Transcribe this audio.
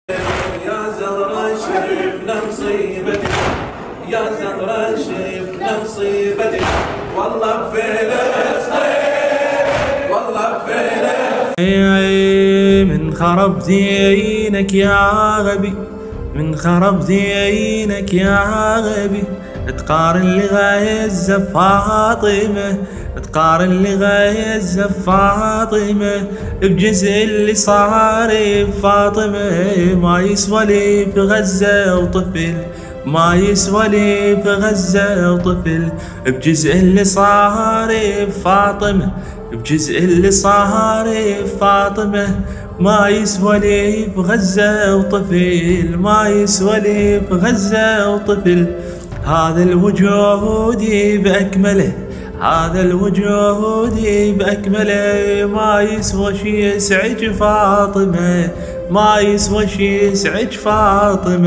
يا زهرة شفنا مصيبتك، يا زهرة شفنا مصيبتك، والله بفلسطين، والله بفلسطين. من خرب دينك يا غبي، من خرب دينك يا غبي، تقارن لغاية فاطمة، تقارن لغاية فاطمة بجزء اللي صار بفاطمة. ما يسوى لي في غزة وطفل، ما يسوى لي في غزة وطفل بجزء اللي صار بفاطمة، بجزء اللي صار بفاطمة. ما يسوى لي في غزة وطفل، ما يسوى لي في غزة وطفل. هذا الوجود بأكمله، هذا الوجود بأكمله، ما يسوى شي يسعج فاطمة، ما يسوى شي يسعج فاطمة.